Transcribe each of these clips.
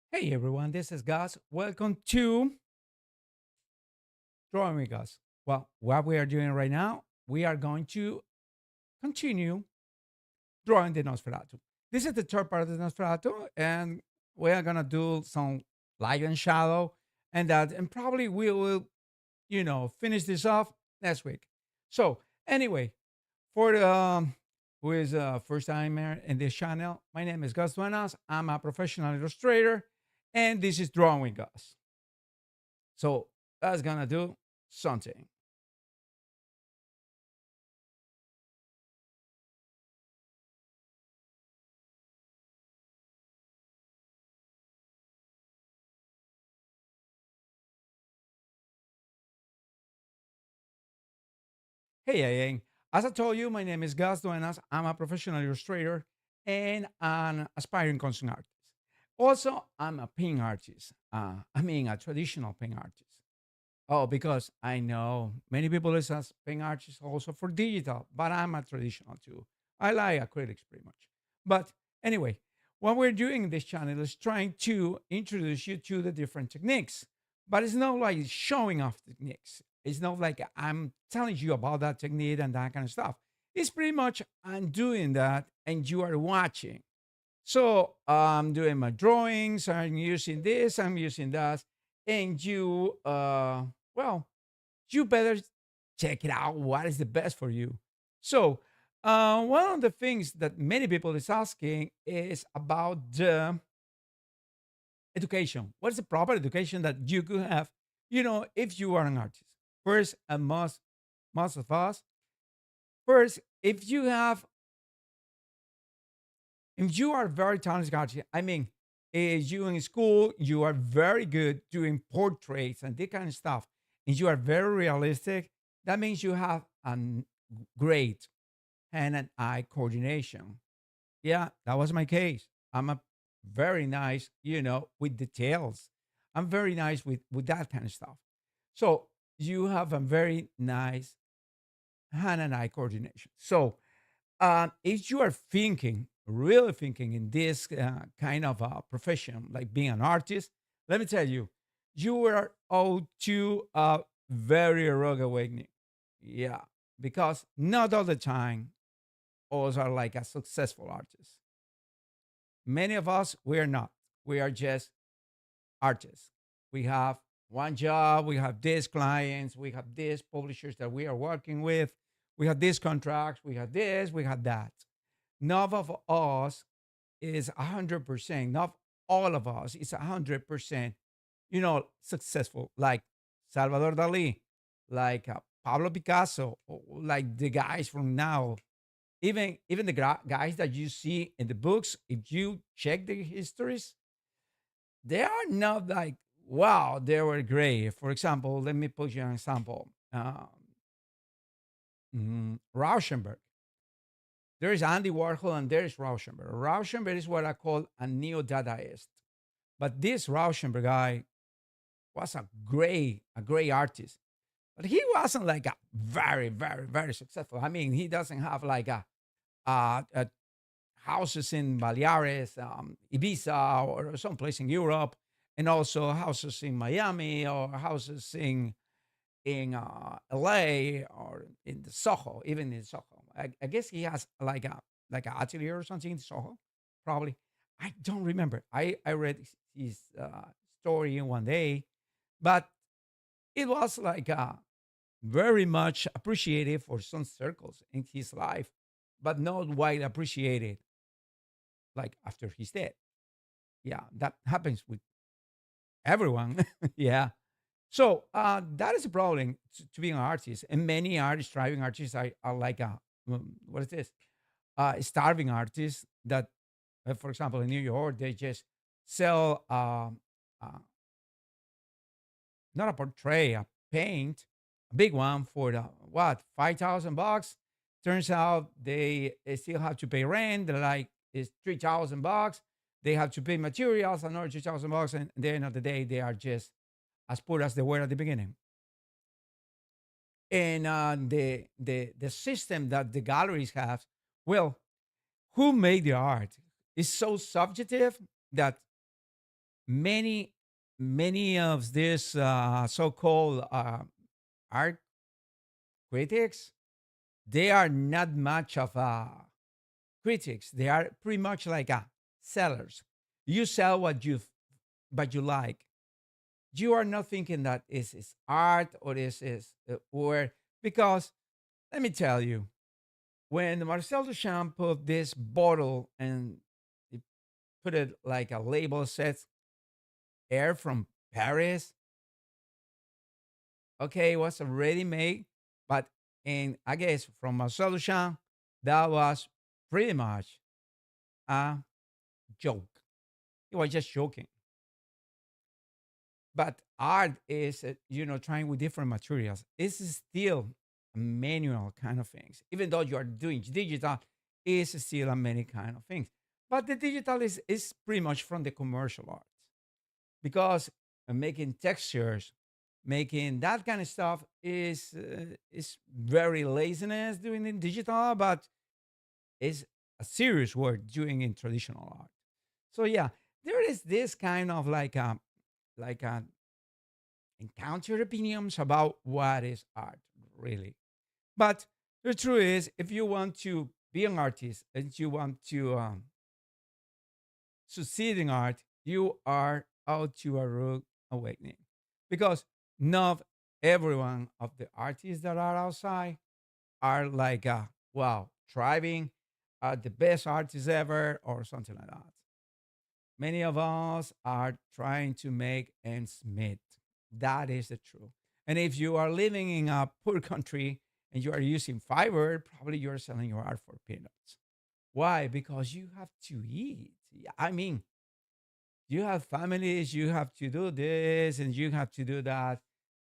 Hey everyone, this is Gus. Welcome to Drawing with Gus. Well, what we are doing right now, we are going to continue drawing the Nosferatu. This is the third part of the Nosferatu, and we are gonna do some light and shadow and that, and probably we will, finish this off next week. So anyway, for the who is a first timer in this channel, my name is Gus Duenas. I'm a professional illustrator, and this is Drawing with Gus. So that's gonna do something. Hey, Yang. As I told you, my name is Gus Duenas. I'm a professional illustrator and an aspiring concept artist. Also, I'm a paint artist. A traditional paint artist. Oh, because I know many people is as paint artists also for digital, but I'm a traditional too. I like acrylics pretty much. But anyway, what we're doing in this channel is trying to introduce you to the different techniques. But it's not like showing off techniques. It's not like I'm telling you about that technique and that kind of stuff. It's pretty much I'm doing that and you are watching. So I'm doing my drawings, I'm using this, I'm using that, and well, you better check it out. What is the best for you? So one of the things that many people is asking is about the education. What is the proper education that you could have, if you are an artist? First, and most of us, first, if you are very talented artist, you in school, you are very good doing portraits and this kind of stuff, and you are very realistic. That means you have a great hand and eye coordination. Yeah, that was my case. I'm a very nice, with details. I'm very nice with that kind of stuff. So you have a very nice hand and eye coordination. So if you are thinking, really thinking in this kind of a profession, like being an artist, let me tell you, you are owed to a very rugged awakening. Yeah, because not all the time us are like a successful artist. Many of us, we are not. We are just artists. We have one job, we have these clients, we have these publishers that we are working with, we have these contracts, we have this, we have that. None of us is 100%, not all of us is 100%, successful, like Salvador Dali, like Pablo Picasso, like the guys from now. Even the guys that you see in the books, if you check the histories, they are not like, wow, they were great. For example, let me put you an example. Rauschenberg. There is Andy Warhol and there is Rauschenberg. Rauschenberg is what I call a neo-Dadaist. But this Rauschenberg guy was a great artist. But he wasn't like a very, very, very successful. He doesn't have like a houses in Baleares, Ibiza, or someplace in Europe, and also houses in Miami or houses in LA or in the Soho, even in Soho. I guess he has like a atelier or something in Soho, probably. I don't remember. I read his story in one day, but it was like very much appreciated for some circles in his life, but not wide appreciated like after he's dead. Yeah, that happens with everyone. Yeah. So that is a problem to being an artist. And many artists, striving artists, are like what is this? Starving artists that, for example, in New York, they just sell uh, not a portrait, a paint, a big one for the what, $5,000. Turns out they still have to pay rent. They're like it's $3,000. They have to pay materials, another $2,000, and at the end of the day, they are just as poor as they were at the beginning. And the system that the galleries have, well, who made the art is so subjective that many many of these so-called art critics, they are not much of critics. They are pretty much like sellers. You sell what you like. You are not thinking that is art or this is or because let me tell you, when Marcel Duchamp put this bottle and he put it like a label says air from Paris, okay, it was already made, but in I guess from Marcel Duchamp, that was pretty much a joke. He was just joking. But art is, trying with different materials. It's still manual kind of things. Even though you are doing digital, it's still a many kind of things. But the digital is pretty much from the commercial arts because making textures, making that kind of stuff is very laziness doing in digital, but it's a serious work doing in traditional art. So yeah, there is this kind of like a encounter opinions about what is art really. But the truth is, if you want to be an artist and you want to succeed in art, you are out to a rude awakening because not everyone of the artists that are outside are like, wow, thriving, the best artists ever, or something like that. Many of us are trying to make ends meet. That is the truth. And if you are living in a poor country and you are using Fiverr, probably you're selling your art for peanuts. Why? Because you have to eat. Yeah, I mean, you have families, you have to do this and you have to do that.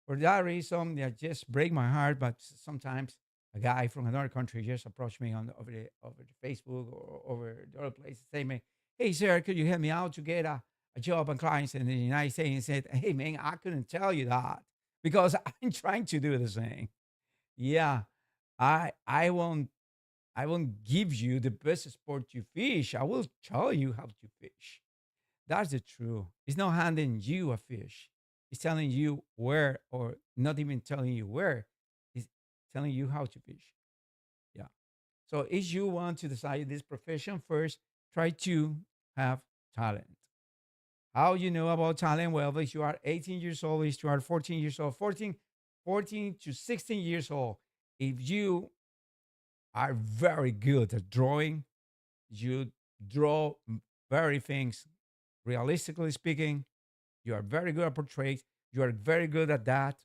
For that reason, that just break my heart. But sometimes a guy from another country just approached me over the Facebook or over the other place, say me, "Hey sir, could you help me out to get a job and clients in the United States?" And said, "Hey man, I couldn't tell you that because I'm trying to do the same." Yeah, I won't give you the best sport to fish. I will tell you how to fish. That's the truth. It's not handing you a fish. It's telling you where, or not even telling you where. It's telling you how to fish. Yeah. So if you want to decide this profession first, try to have talent. How you know about talent? Well, if you are 18 years old, if you are 14 years old, 14 to 16 years old, if you are very good at drawing, you draw very things realistically speaking, you are very good at portraits, you are very good at that,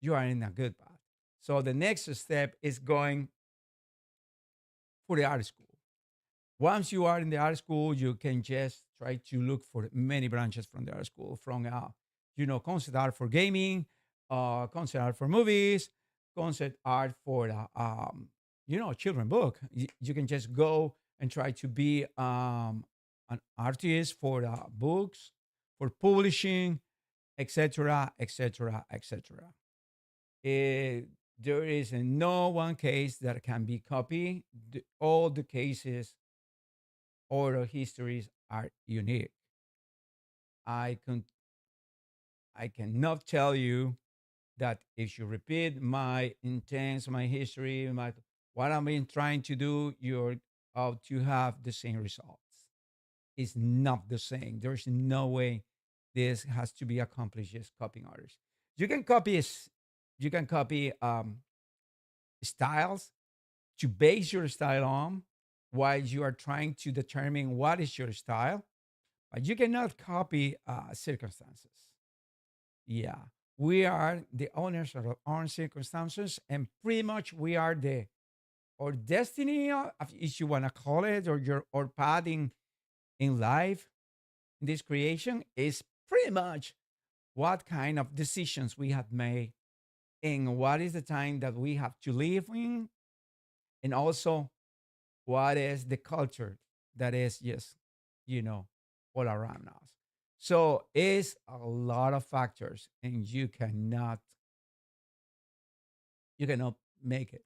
you are in a good path. So the next step is going for the art school. Once you are in the art school, you can just try to look for many branches from the art school, from concept art for gaming, concept art for movies, concept art for the children book. You can just go and try to be an artist for the books, for publishing, etc., etc., etc. There is no one case that can be copied. All the cases, oral histories are unique. I can I cannot tell you that if you repeat my intents, my history, my what I've been trying to do, you're out to have the same results. It's not the same. There's no way this has to be accomplished just copying others. You can copy you can copy styles to base your style on while you are trying to determine what is your style, but you cannot copy circumstances. Yeah, we are the owners of our own circumstances, and pretty much we are the or destiny, if you want to call it, or your or path in life. In this creation is pretty much what kind of decisions we have made, and what is the time that we have to live in, and also what is the culture that is just you know all around us. So it's a lot of factors, and you cannot make it.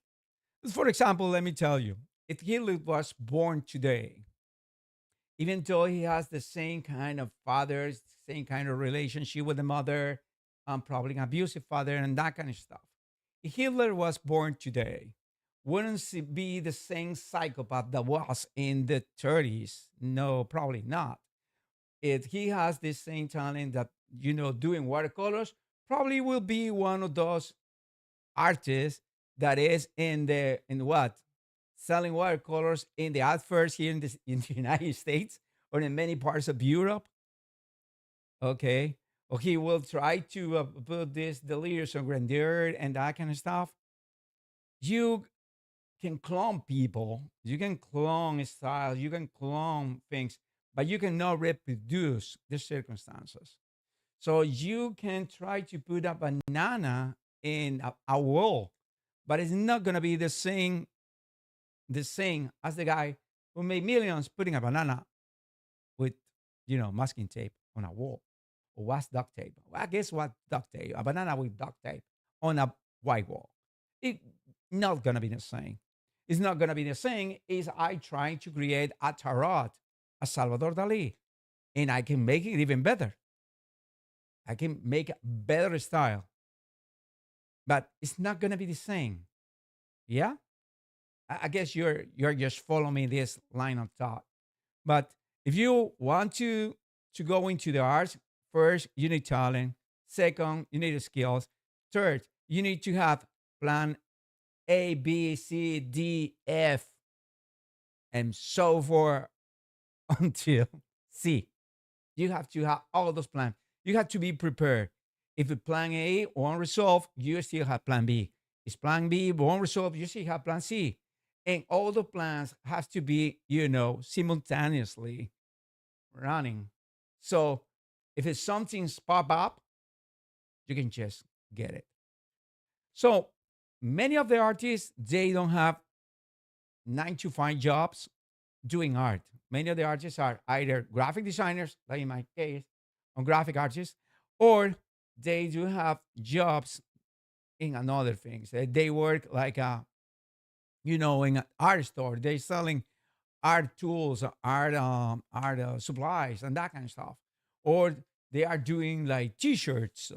For example, let me tell you, if Hitler was born today, even though he has the same kind of father, same kind of relationship with the mother, probably an abusive father, and that kind of stuff. If Hitler was born today, wouldn't he be the same psychopath that was in the 30s? No, probably not. If he has the same talent that, doing watercolors, probably will be one of those artists that is in what, selling watercolors in the adverts here in the United States or in many parts of Europe. Okay, or he will try to put this delirious on grandeur and that kind of stuff. You can clone people, you can clone styles, you can clone things, but you cannot reproduce the circumstances. So you can try to put a banana in a wall, but it's not gonna be the same as the guy who made millions putting a banana with, masking tape on a wall. Or what's duct tape? Well, I guess what duct tape? A banana with duct tape on a white wall. It not gonna be the same. It's not gonna be the same. Is I trying to create a tarot, a Salvador Dali, and I can make it even better. I can make a better style, but it's not gonna be the same. Yeah, I guess you're just following me this line of thought. But if you want to go into the arts, first you need talent. Second, you need skills. Third, you need to have plan A, B, C, D, F, and so forth until C. You have to have all those plans. You have to be prepared. If the plan A won't resolve, you still have plan B. If plan B won't resolve, you still have plan C. And all the plans have to be, simultaneously running. So if it's something's pop up, you can just get it. So many of the artists, they don't have 9 to 5 jobs doing art. Many of the artists are either graphic designers, like in my case, or graphic artists, or they do have jobs in another things. They work like in an art store. They're selling art tools, art supplies, and that kind of stuff. Or they are doing like T-shirts,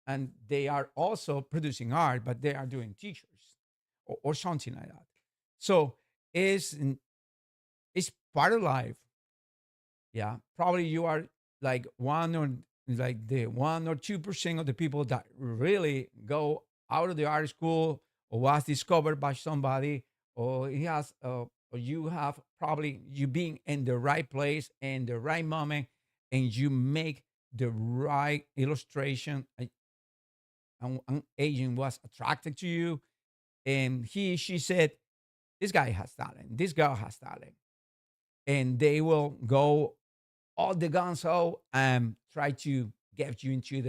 and they are also producing art, but they are doing T-shirts or something like that. So it's it's part of life. Yeah, probably you are like one or like the 1 or 2% of the people that really go out of the art school or was discovered by somebody, or he has, or you have probably you being in the right place and the right moment, and you make the right illustration. An agent was attracted to you, and she said, "This guy has talent. This girl has talent," and they will go all the guns out and try to get you into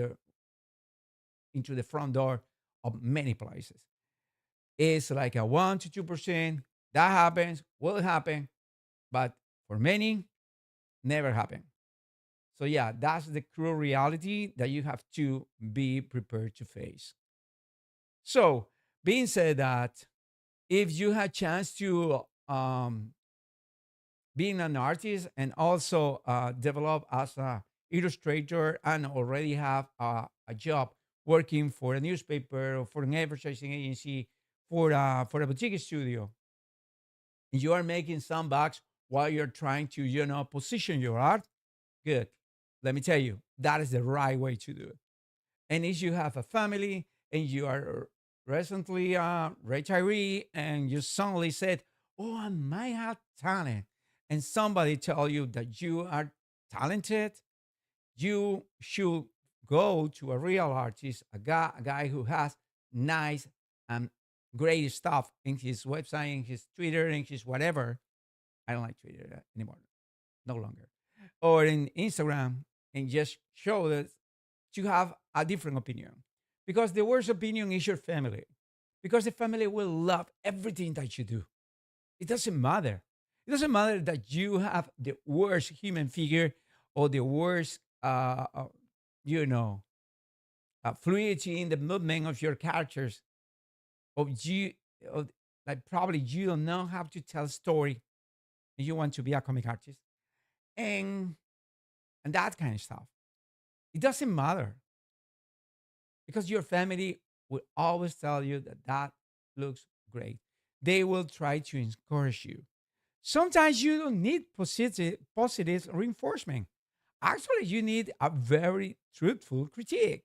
the front door of many places. It's like a 1 to 2%. That happens, will happen, but for many, never happen. So yeah, that's the cruel reality that you have to be prepared to face. So, being said that, if you had chance to being an artist and also develop as a illustrator and already have a job working for a newspaper or for an advertising agency for a boutique studio, and you are making some bucks while you're trying to position your art, good. Let me tell you, that is the right way to do it. And if you have a family and you are recently retiree and you suddenly said, "Oh, I might have talent," and somebody tell you that you are talented, you should go to a real artist, a guy who has nice and great stuff in his website, in his Twitter, in his whatever. I don't like Twitter anymore, no longer, or in Instagram, and just show that you have a different opinion. Because the worst opinion is your family. Because the family will love everything that you do. It doesn't matter. It doesn't matter that you have the worst human figure or the worst, you know, fluidity in the movement of your characters. Of you, like probably you don't know how to tell a story and you want to be a comic artist. and and that kind of stuff. It doesn't matter because your family will always tell you that that looks great. They will try to encourage you. Sometimes you don't need positive reinforcement. Actually, you need a very truthful critique,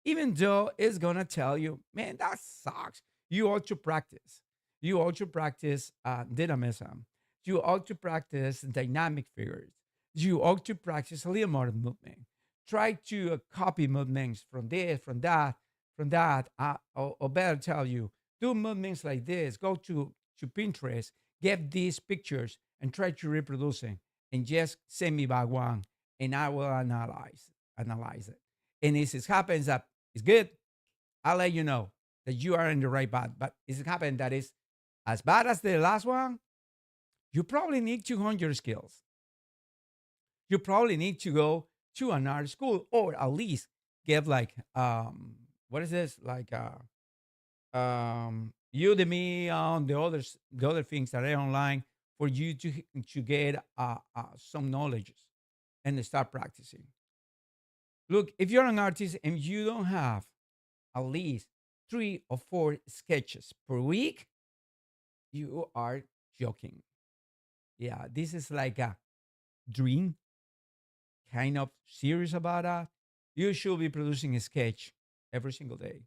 even though it's gonna tell you, man, that sucks. You ought to practice. You ought to practice dynamism. You ought to practice dynamic figures. You ought to practice a little more movement. Try to copy movements from this, from that. Or better tell you, do movements like this. Go to Pinterest, get these pictures, and try to reproduce them. And just send me back one, and I will analyze it. And if it happens that it's good, I'll let you know that you are in the right path. But if it happens that is as bad as the last one, you probably need to hone your skills. You probably need to go to an art school or at least get like what is this like Udemy on the other things that are online for you to get some knowledge and start practicing. Look, if you're an artist and you don't have at least 3 or 4 sketches per week, you are joking. Yeah, this is like a dream, kind of serious about that. You should be producing a sketch every single day.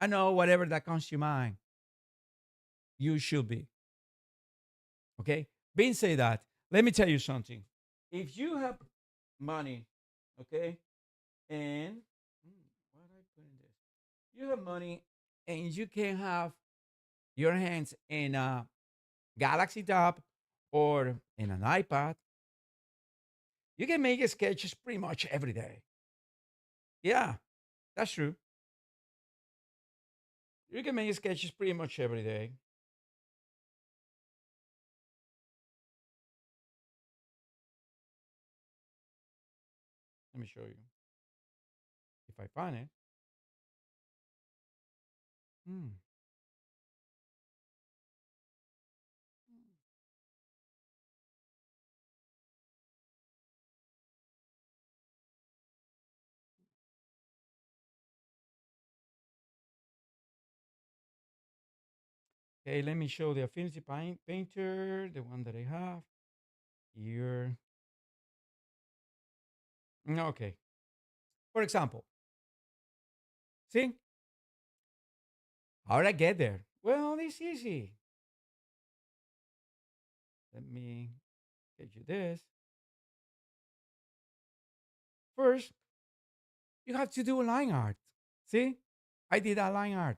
I know whatever that comes to mind, you should be. Okay. Being said that, let me tell you something. If you have money, okay, and what I put in this, you have money and you can have your hands in a Galaxy Tab or in an iPad, you can make sketches pretty much every day. Yeah, that's true. You can make sketches pretty much every day. Let me show you if I find it. Hmm. Okay, let me show the Affinity Painter, the one that I have here. Okay. For example, see how did I get there? Well, it's easy. Let me get you this. First, you have to do line art. See, I did that line art,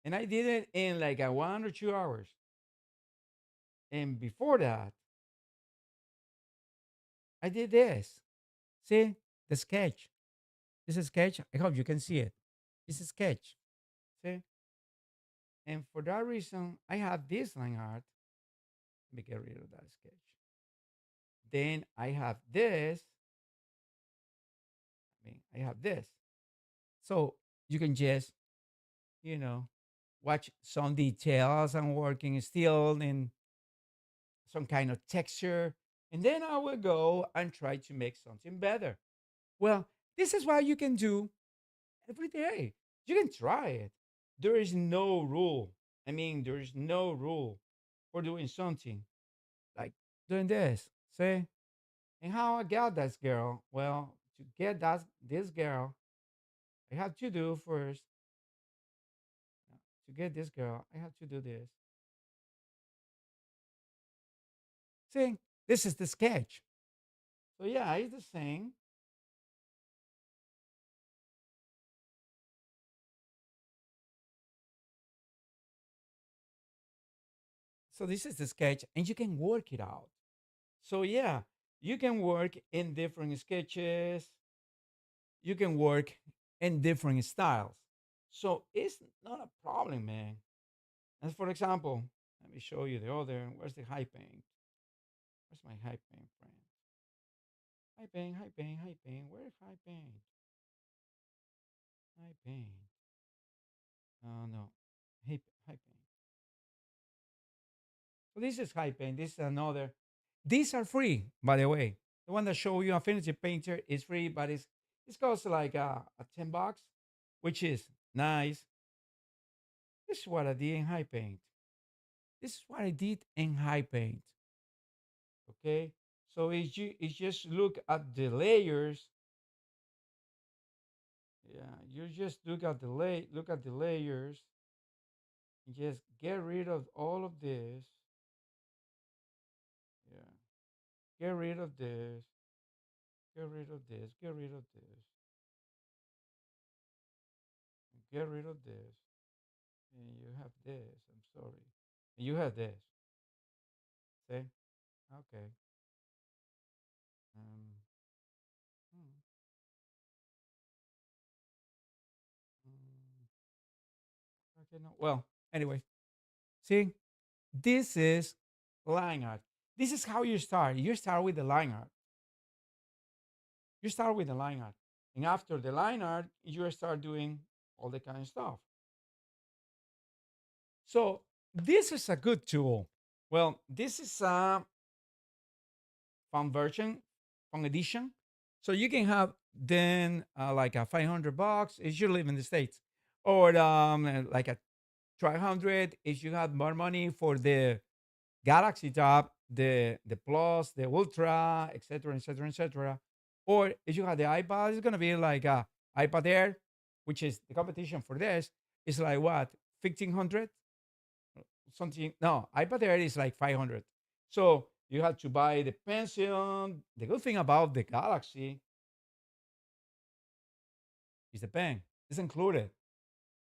and I did it in like a 1 or 2 hours. And before that, I did this. See the sketch. This is a sketch. I hope you can see it. It's a sketch. See, and for that reason, I have this line art. Let me get rid of that sketch. Then I have this. I have this. So you can just, you know, watch some details I'm working still in some kind of texture. And then I will go and try to make something better. Well, this is what you can do every day. You can try it. There is no rule. There is no rule for doing something like doing this. See? And how I got this girl? Well, to get this girl, I have to do first. To get this girl, I have to do this. See, this is the sketch. So yeah, it's the same. So this is the sketch, and you can work it out. So yeah, you can work in different sketches. You can work in different styles. So it's not a problem, man. And for example, let me show you the other. Where's the high paint? Where's my high paint friend? High paint, high paint, high paint. Where's high paint? High paint. Oh no, high paint. So this is high paint. This is another. These are free, by the way. The one that show you Affinity Painter is free, but it's costs like a $10, which is nice. This is what I did in high paint. This is what I did in high paint. Okay, so it's just look at the layers. Yeah, you just look at the layers, and just get rid of all of this. Yeah, get rid of this. Get rid of this. Get rid of this. Get rid of this. And you have this. I'm sorry. And you have this. See? Okay. Um, hmm, hmm, okay. No. Well, anyway, see, this is line art. This is how you start. You start with the line art. You start with the line art, and after the line art, you start doing all the kind of stuff. So this is a good tool. Well, this is a fun version, fun edition. So you can have then like a $500 if you live in the States, or like a 500 if you have more money for the Galaxy tab, the Plus, the Ultra, etc., etc., etc. Or if you have the iPad, it's gonna be like a iPad Air, which is the competition for this. It's like what 1,500 something. No, iPad Air is like 500. So you have to buy the pencil. The good thing about the Galaxy is the pen. It's included.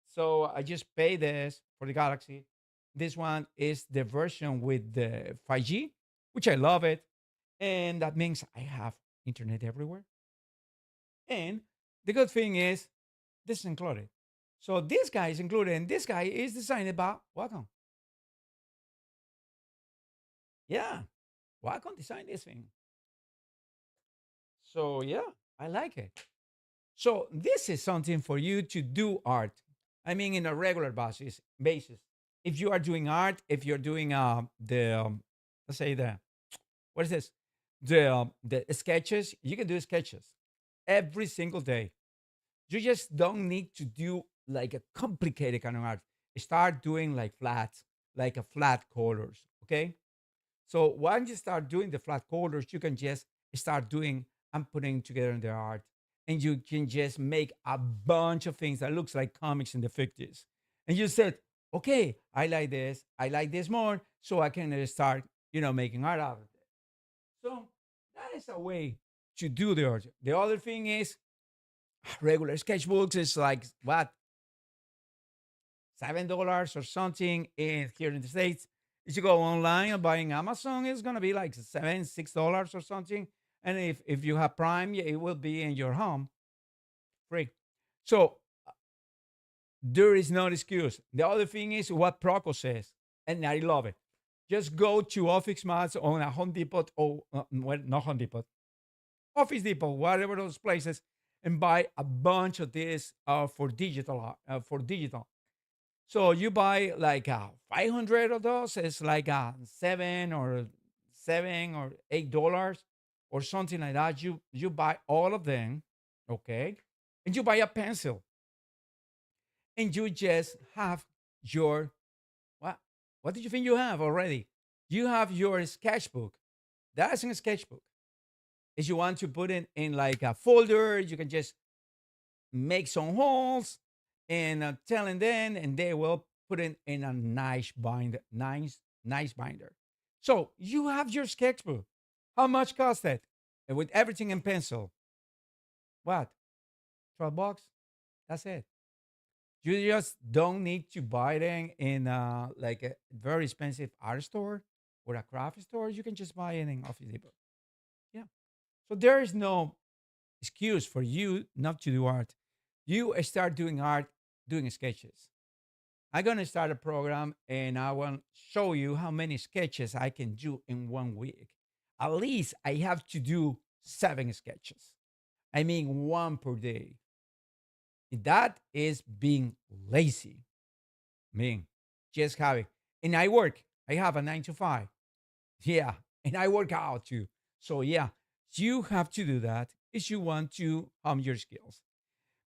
So I just pay this for the Galaxy. This one is the version with the 5G, which I love it. And that means I have internet everywhere. And the good thing is this is included. So this guy is included, and this guy is designed by Wacom. Yeah, Wacom designed this thing. So yeah, I like it. So this is something for you to do art. I mean, in a regular basis. If you are doing art, if you're doing the let's say the what is this the sketches, you can do sketches every single day. You just don't need to do like a complicated kind of art. Start doing like flats, like a flat colors. Okay. So once you start doing the flat colors, you can just start doing and putting together in the art. And you can just make a bunch of things that looks like comics in the 50s. And you said, okay, I like this. I like this more. So I can start, making art out of it. So that is a way to do the art. The other thing is regular sketchbooks is like what $7 or something in here in the States. If you go online and buying Amazon, it's gonna be like $6 or something. And if you have Prime, yeah, it will be in your home free. So there is no excuse. The other thing is what Proco says, and I love it. Just go to Office Max on a Home Depot or well, not Home Depot, Office Depot, whatever those places, and buy a bunch of this for digital. For digital, so you buy like 500 of those. It's like $7 or $8 or something like that. You buy all of them, okay, and you buy a pencil, and you just have your what? What did you think you have already? You have your sketchbook. That's a sketchbook. If you want to put it in like a folder, you can just make some holes and telling them, and they will put it in a nice binder, nice binder. So you have your sketchbook. How much cost it? And with everything in pencil, what? $12. That's it. You just don't need to buy them in like a very expensive art store or a craft store. You can just buy it in Office Depot. Yeah. So there is no excuse for you not to do art. You start doing art, doing sketches. I'm gonna start a program and I will show you how many sketches I can do in 1 week. At least I have to do 7 sketches. I mean, one per day. That is being lazy. I mean, just having. And I work. I have a 9 to 5. Yeah. and I work out too. So yeah, you have to do that if you want to hone your skills.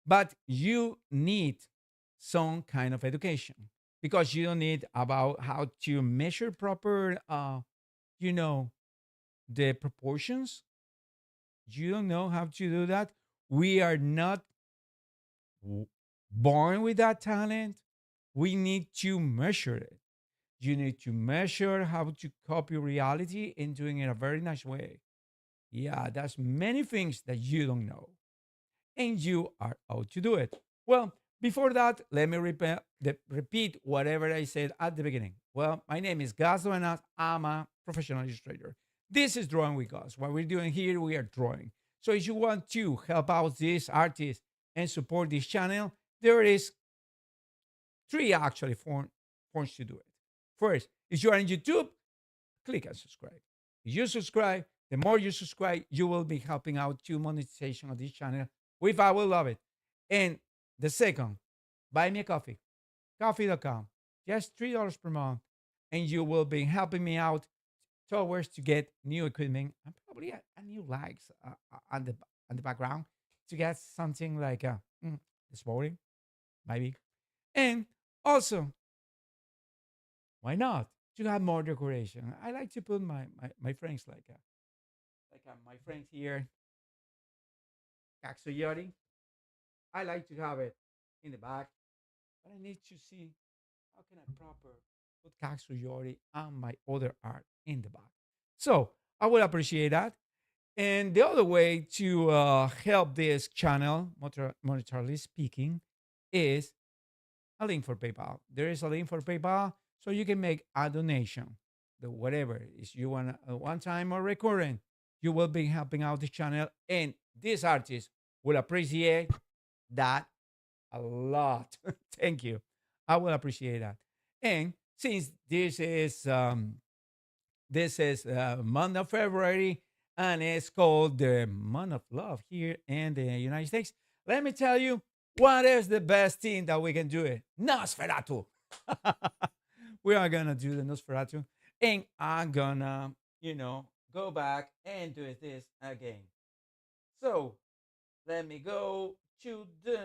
But you need some kind of education because you don't need about how to measure proper, you know, the proportions. You don't know how to do that. We are not w- born with that talent. We need to measure it. You need to measure how to copy reality and doing it in a very nice way. Yeah, that's many things that you don't know, and you are out to do it. Well, before that, let me repeat whatever I said at the beginning. Well, my name is Gus Duenas. I'm a professional illustrator. This is Drawing with Gus. What we're doing here, we are drawing. So if you want to help out this artist and support this channel, there is three actually forms to do it. First, if you are on YouTube, click and subscribe. If you subscribe, the more you subscribe, you will be helping out to monetization of this channel, which I will love it. And the second, buy me a coffee, coffee.com, just $3 per month, and you will be helping me out towards to get new equipment and probably a new lights on the background to get something like sporting, maybe. And also, why not? To have more decoration. I like to put my friends my friends here, Kaksuyori. I like to have it in the back, but I need to see how can I proper put Kaksuyori and my other art in the back. So I would appreciate that. And the other way to help this channel, monetarily speaking, is a link for PayPal. There is a link for PayPal, so you can make a donation. The whatever is you want a one time or recurring, you will be helping out the channel, and this artist will appreciate that a lot. Thank you. I will appreciate that. And since this is month of February, and it's called the month of love here in the United States. Let me tell you what is the best thing that we can do it. Nosferatu. We are gonna do the Nosferatu, and I'm gonna, go back and do this again. So let me go to the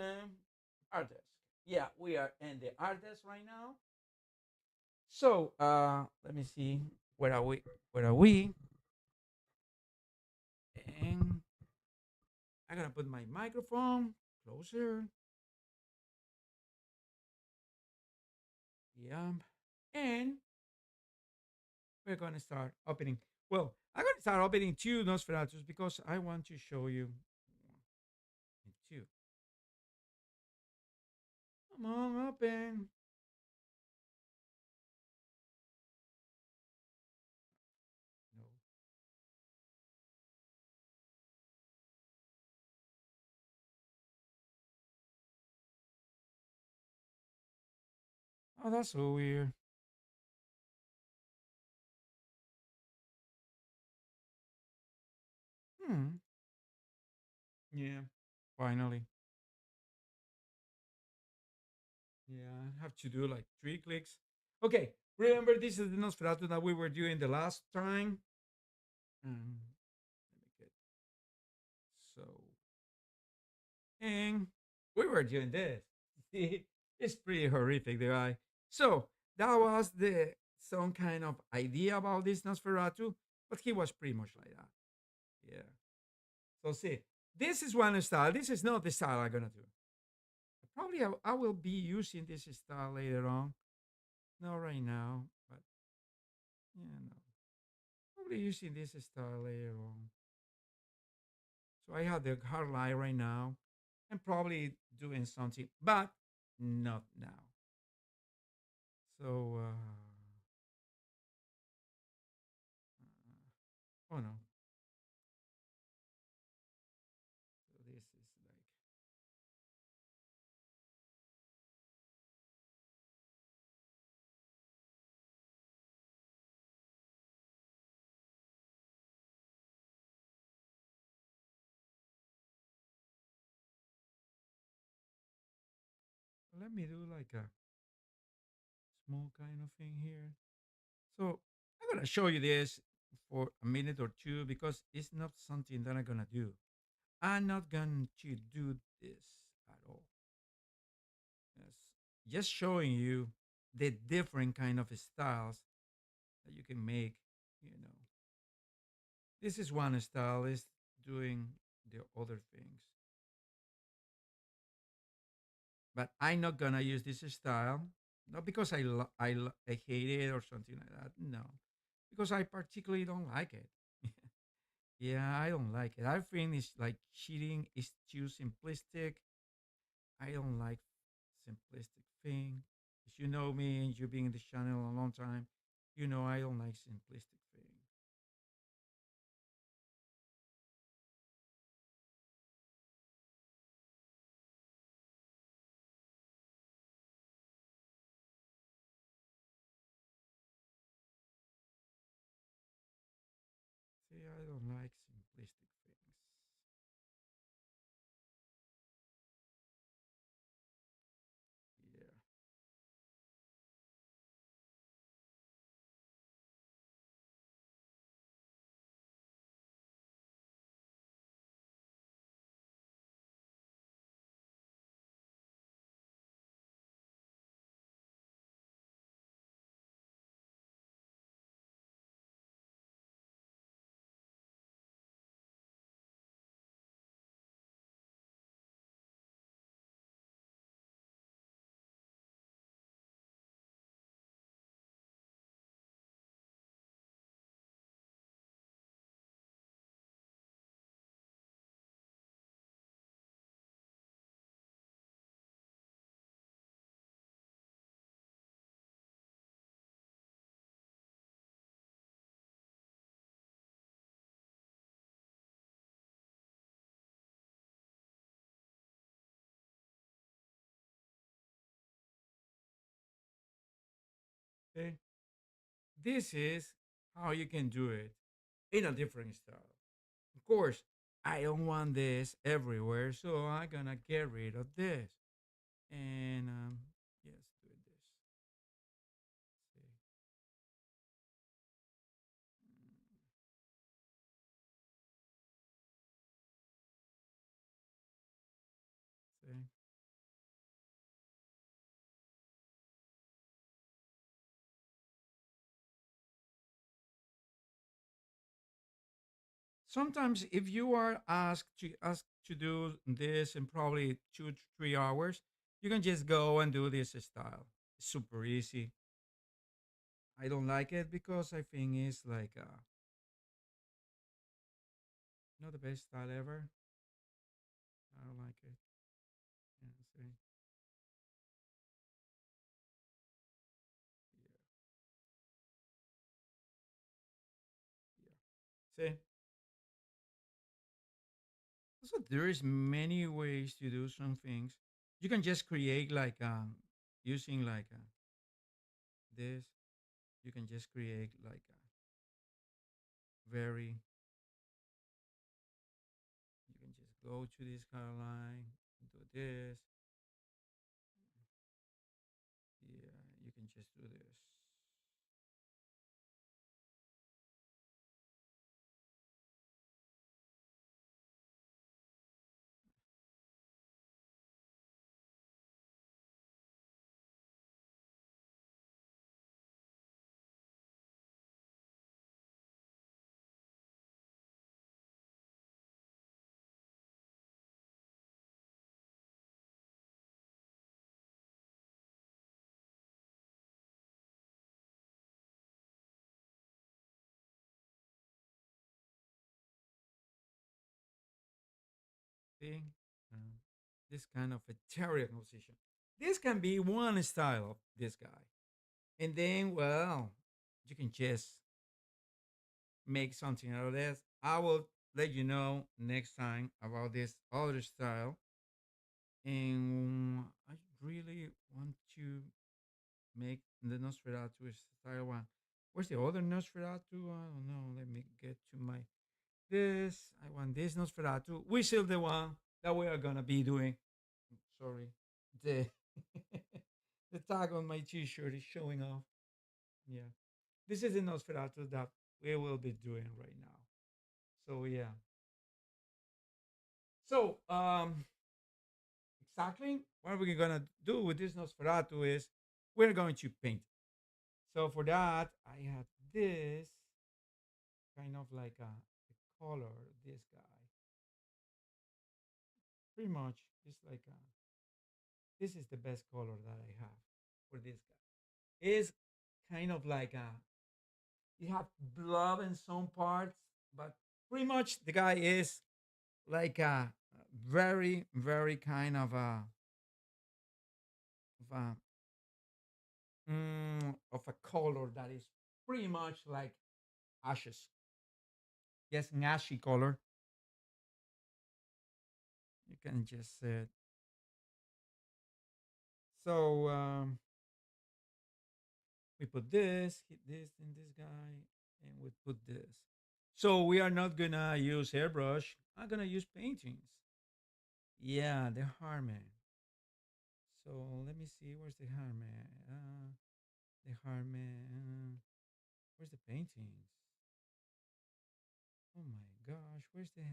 artist. Yeah, we are in the artist right now. So let me see. Where are we? Where are we? And I'm gonna put my microphone closer. Yeah. And we're gonna start opening. Well, I'm gonna start opening two Nosferatus because I want to show you two. Come on, open. No. Oh, that's so weird. Hmm. Yeah. Finally. Yeah, I have to do like 3 clicks. Okay. Remember, this is the Nosferatu that we were doing the last time. Let me get so. And we were doing this. See, it's pretty horrific, the guy. So that was the some kind of idea about this Nosferatu, but he was pretty much like that. Yeah. So see, this is one style. This is not the style I'm gonna do. Probably I will be using this style later on. Not right now, but yeah, no. Probably using this style later on. So I have the hard line right now, and probably doing something, but not now. So, oh no. So this is like, let me do like a small kind of thing here. So I'm gonna show you this. for a minute or two because it's not something that I'm gonna do. I'm not going to do this at all. Yes. Just showing you the different kind of styles that you can make, you know. This is one style is doing the other things. But I'm not gonna use this style, not because I hate it or something like that. No, because I particularly don't like it. Yeah, I don't like it. I think it's like cheating. It's too simplistic. I don't like simplistic thing. If you know me and you've been in this channel a long time, you know I don't like simplistic thing. See, I don't like simplistic things. Yeah. Okay. This is how you can do it in a different style. Of course, I don't want this everywhere, so I'm gonna get rid of this. And yes, do this. See, see. Sometimes, if you are asked to do this in probably 2 to 3 hours, you can just go and do this style. It's super easy. I don't like it because I think it's like not the best style ever. I don't like it. Yeah, see, yeah, yeah. See. So there is many ways to do some things. You can just create like using like this. You can just create like a very. You can just go to this color line, do this. Yeah, you can just do this. See, uh, this kind of a terrier position. This can be one style of this guy, and then well, you can just make something out of this. I will let you know next time about this other style. And I really want to make the Nosferatu style one. Where's the other Nosferatu? I don't know. Let me get to my this. I want this Nosferatu. We still the one that we are gonna be doing. Sorry, the the tag on my T-shirt is showing off. Yeah, this is the Nosferatu that we will be doing right now. So yeah. So exactly what we're gonna do with this Nosferatu is we're going to paint. So for that, I have this kind of like the color. This guy, pretty much, it's like this is the best color that I have for this guy. Is kind of like you have blood in some parts, but pretty much the guy is like a very, very kind of a color that is pretty much like ashes. Yes, an ashy color. You can just say it. So we put this, hit this in this guy, and we put this. So we are not gonna use airbrush. I'm gonna use paintings. Yeah, the Harman. So let me see. Where's the Harman? The Harman. Where's the paintings? Oh my gosh, where's the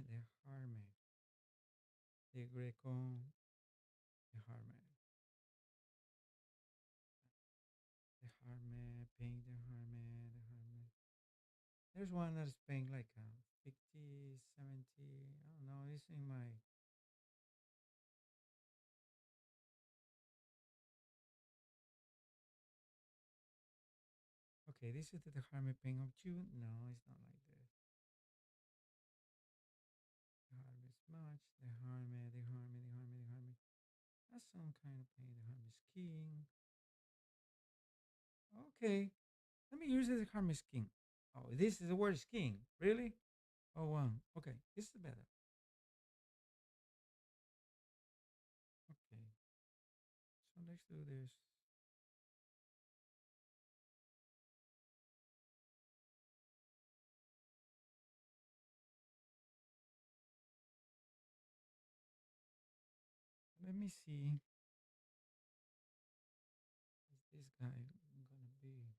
Harman? The Greco, the Harman, the Harman, paint the Harman, the Harman. There's one that's paying like 50, 70. I don't know. It's in my. Okay, this is the Harman paint of June. No, it's not like this. The Harvest Match, the Harman, the Harman, the Harman, the Harman. That's some kind of paint. The Harman Skiing. Okay, let me use the Harman Skiing. Oh, this is the word skiing. Really? Oh, wow. Okay, this is better. Okay, so let's do this. Let me see. What's this guy gonna be? Let me do like.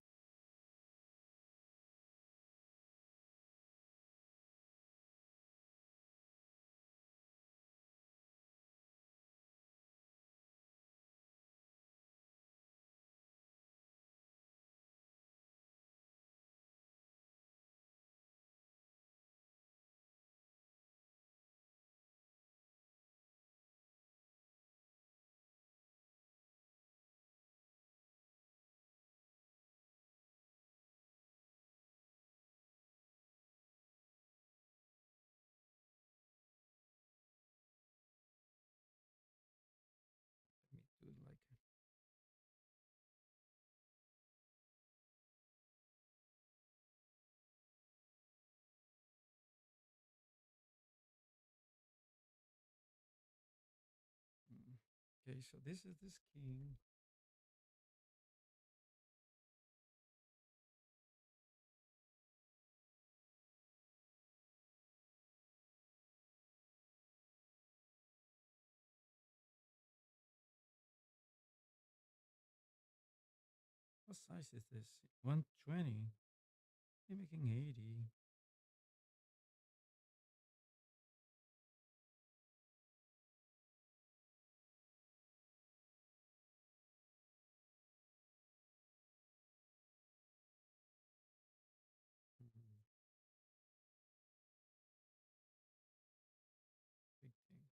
Mm. Okay, so this is the skiing. What size is this? 120. You're making 80. Mm, big thing.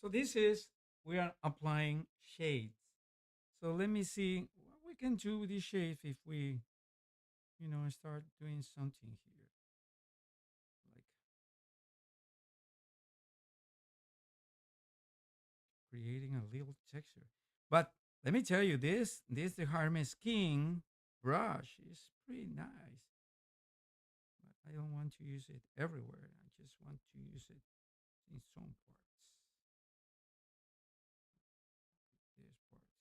So this is, we are applying shades. So let me see what we can do with these shades if we, start doing something here, like creating a little texture. But let me tell you, this the Hermes King brush is pretty nice. But I don't want to use it everywhere. I just want to use it in some parts. This part here.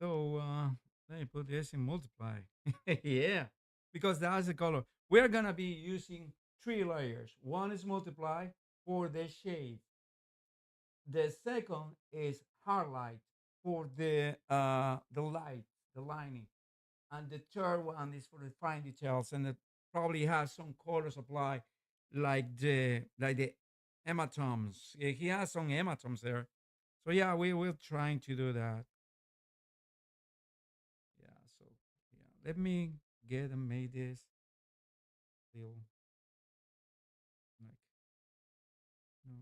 So let me put this in multiply. Yeah, because that's the color. We're gonna be using three layers. One is multiply for the shade. The second is highlight for the light, the lining, and the third one is for the fine details, and it probably has some colors applied, like the hematomes. Yeah, he has some hematomes there. So yeah, we will trying to do that. Yeah. So yeah, let me get and make this little like no.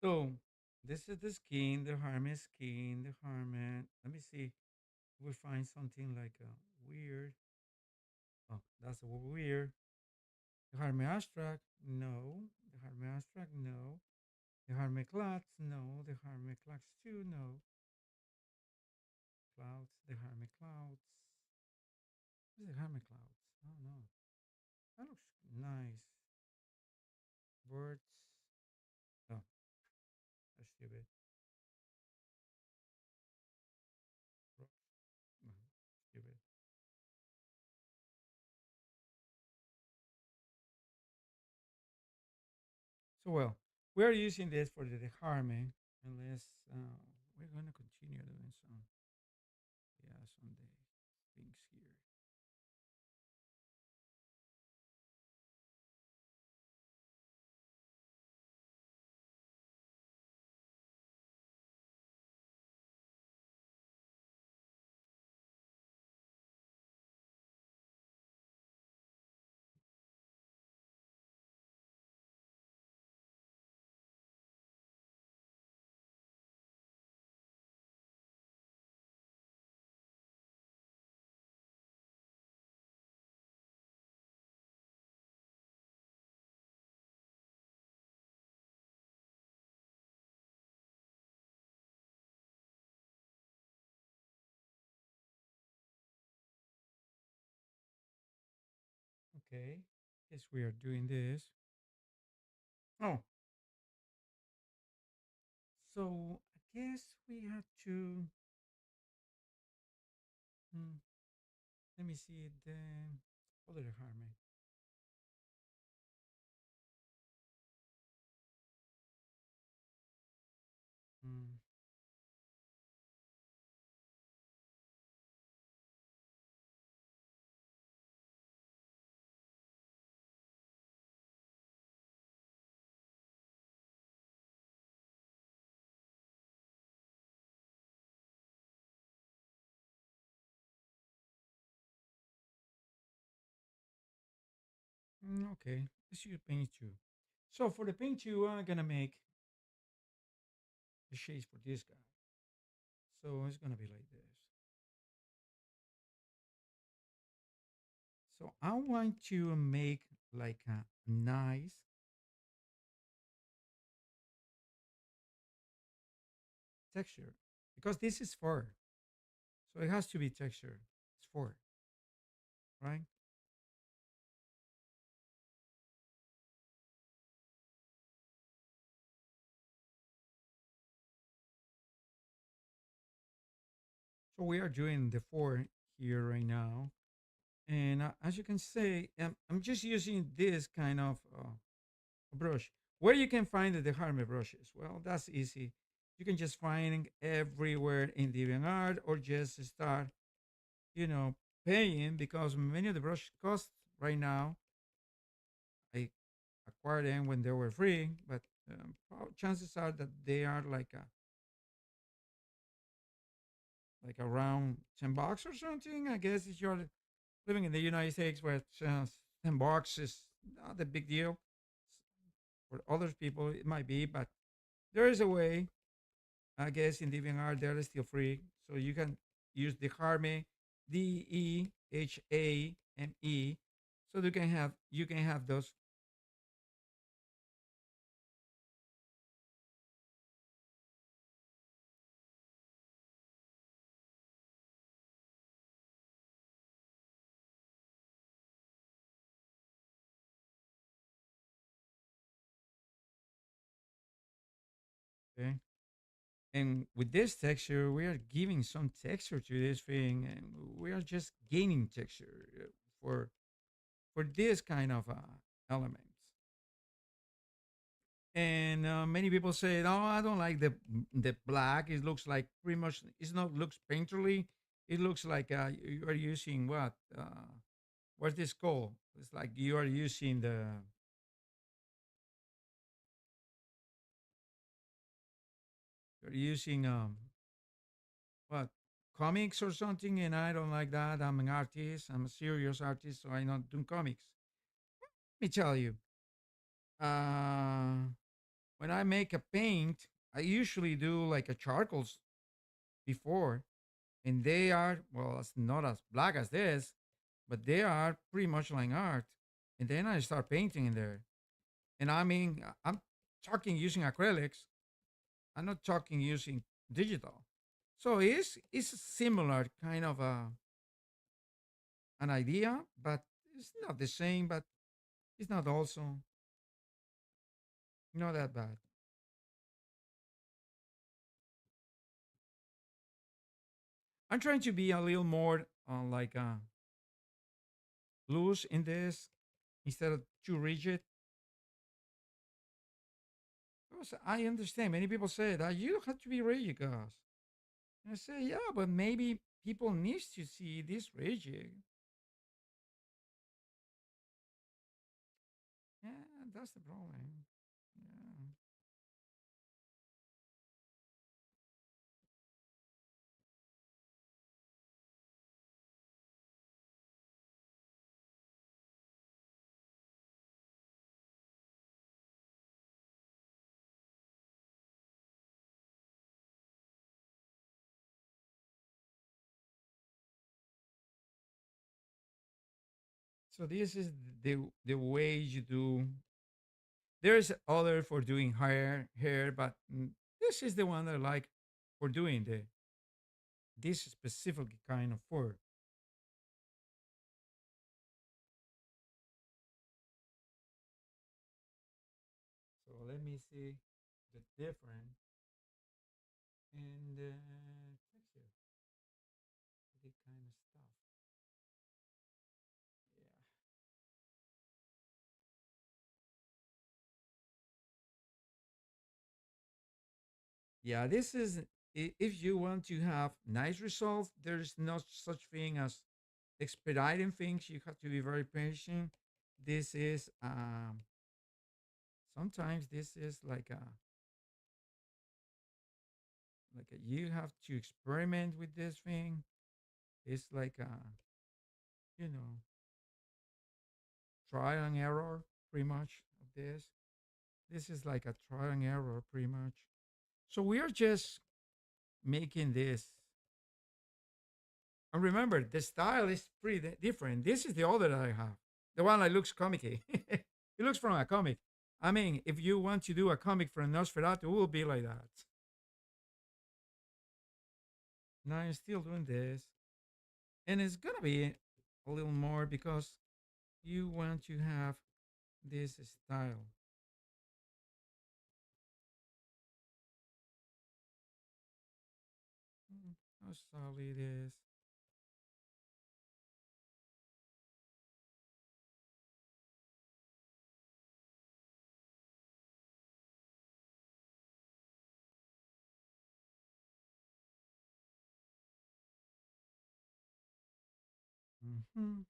So this is the skin, the Harman skin, the Harman. Let me see. We find something like a weird. Oh, that's a weird. The Harman abstract, no. The Harman abstract, no. The Harman clouds, no. The Harman clouds too, no. Clouds, the Harman clouds. What's the Harman clouds? Oh no, that looks nice. Birds. Oh, that's stupid. No, stupid. So well, we're using this for the Harman, unless we're gonna continue doing some, yeah, some things here. Okay. Yes, we are doing this. Oh, so I guess we have to. Hmm, let me see it then. Other harmony. Hmm. Okay. Let's use paint two. So for the paint two, I'm gonna make the shades for this guy. So it's gonna be like this. So I want to make like a nice texture because this is fur, so it has to be texture. It's fur, right? So we are doing the fur here right now, and as you can see, I'm just using this kind of brush. Where you can find the Harmer brushes? Well, that's easy. You can just find everywhere in DeviantArt or just start, you know, paying because many of the brush cost right now. I acquired them when they were free, but chances are that they are like around $10 or something. I guess if you're living in the United States, where $10 is not a big deal. For other people, it might be, but there is a way. I guess in DeviantArt they're still free, so you can use the Harme, Dehame, so you can have those. Okay. And with this texture, we are giving some texture to this thing, and we are just gaining texture for for this kind of elements. And many people say, "No, I don't like the black. It looks like pretty much. It's not looks painterly. It looks like you are using what? What's this called? It's like you are using you're using what comics or something, and I don't like that. I'm an artist. I'm a serious artist, so I don't do comics. Let me tell you, uh, when I make a paint, I usually do like a charcoals before, and they are well, it's not as black as this, but they are pretty much like art. And then I start painting in there, and I mean, I'm talking using acrylics. I'm not talking using digital. So it's a similar kind of an idea, but it's not the same. But it's not also not that bad. I'm trying to be a little more loose in this instead of too rigid. Because I understand many people say that you don't have to be rigid, guys. And I say, yeah, but maybe people need to see this rigid. Yeah, that's the problem. Yeah. So this is the way you do. There's other for doing hair, but this is the one I like for doing the this specific kind of fur. let me see the difference in the texture, the kind of stuff. Yeah. Yeah, this is if you want to have nice results, there's no such thing as expediting things. You have to be very patient. This is sometimes this is you have to experiment with this thing. It's like a you know trial and error pretty much of this. This is like a trial and error pretty much. So we are just making this. And remember, the style is pretty different. This is the other that I have. The one that looks comicky. It looks from a comic. I mean, if you want to do a comic from Nosferatu, it will be like that. Now I'm still doing this. And it's going to be a little more because you want to have this style. How solid it is. Mhm.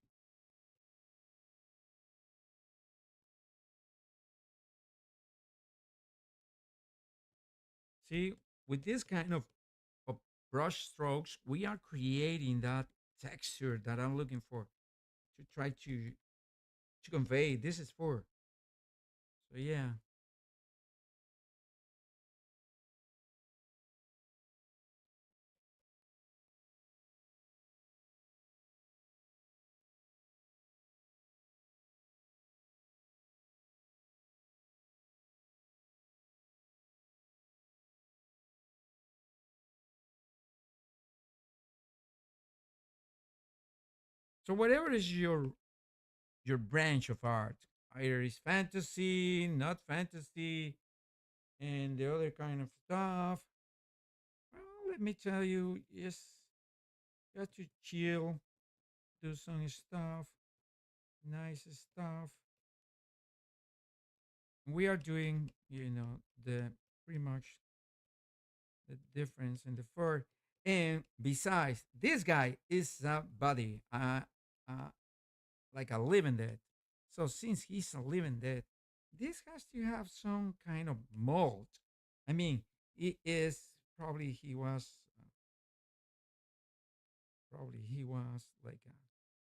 See, with this kind of brush strokes, we are creating that texture that I'm looking for to try to convey this is for. So yeah. So whatever is your branch of art, either it's fantasy, not fantasy, and the other kind of stuff. Well, let me tell you, yes, you have to chill, do some stuff, nice stuff. We are doing, the pretty much the difference in the fur. And besides, this guy is a body, uh, like a living dead. So since he's a living dead, this has to have some kind of mold. I mean, it is probably he was like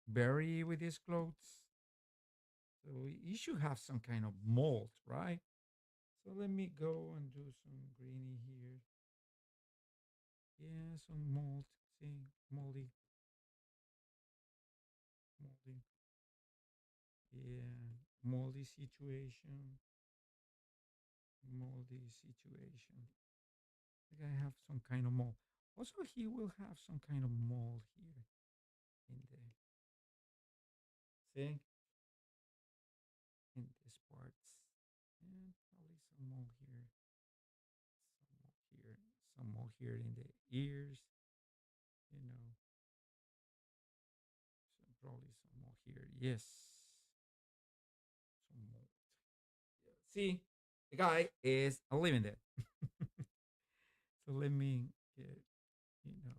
buried with his clothes. So you should have some kind of mold, right? So let me go and do some greeny here. Yeah, some mold. See, moldy, moldy. Yeah, moldy situation, moldy situation. I think I have some kind of mold. Also, he will have some kind of mold here in the see in these parts, and probably some mold here, some mold here in the ears. You know, probably some mold here. Yes, some mold. Yeah. See, the guy is a living dead. So let me get you know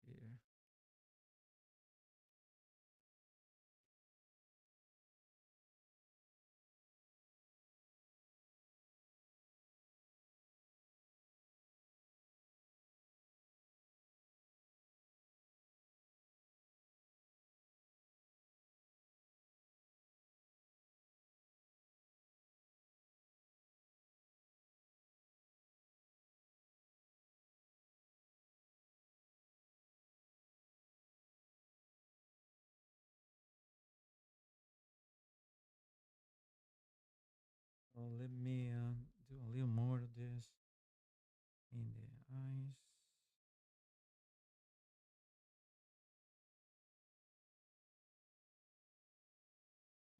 yeah. Oh, let me do a little more of this in the eyes.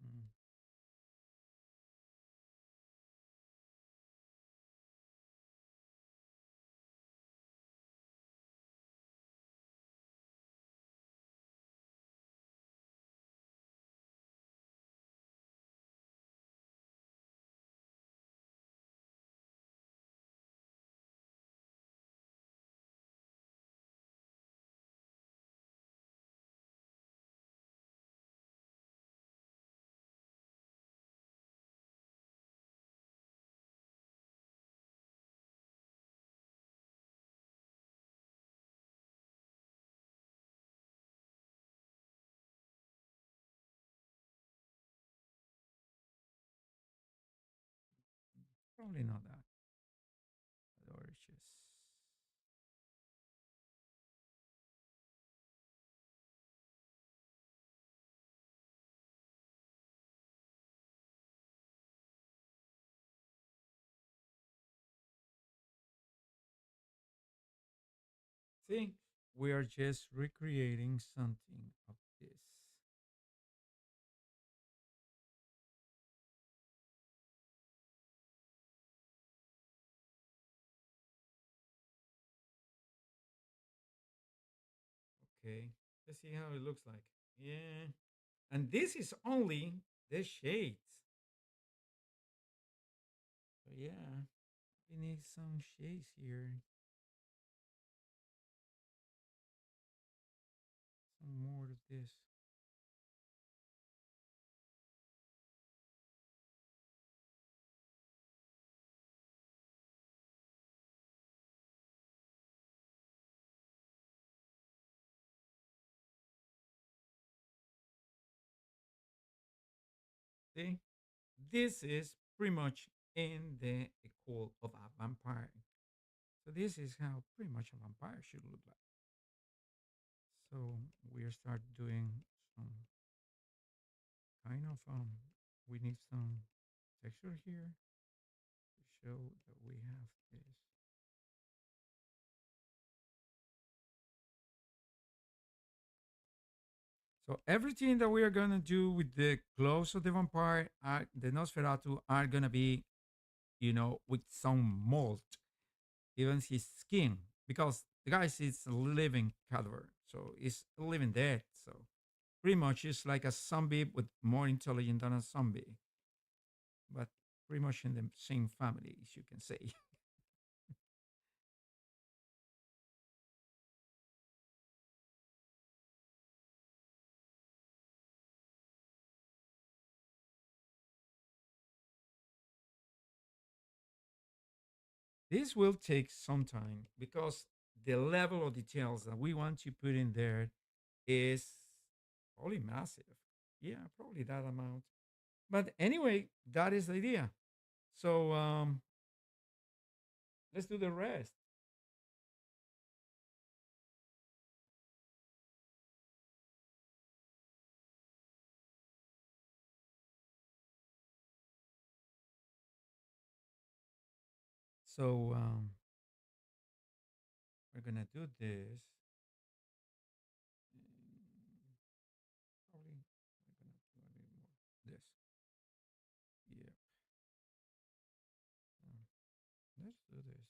Mm. Probably not that. Or it's just see, we are just recreating something of this. Okay, let's see how it looks like. Yeah, and this is only the shades. So yeah, we need some shades here, some more of this. See, this is pretty much in the equal of a vampire. So this is how pretty much a vampire should look like. So we start doing some kind of we need some texture here to show that we have this. So everything that we are gonna do with the clothes of the vampire, the Nosferatu, are gonna be, with some mold, even his skin, because the guy is a living cadaver, so he's living dead. So pretty much it's like a zombie, but more intelligent than a zombie, but pretty much in the same family, as you can say. This will take some time because the level of details that we want to put in there is probably massive. Yeah, probably that amount. But anyway, that is the idea. So let's do the rest. So we're gonna do this. Probably we're gonna do a little more this. Yeah. Let's do this.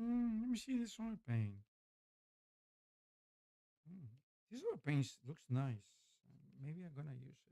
Let me see this oil paint. Mm, this oil paint looks nice. Maybe I'm gonna use it.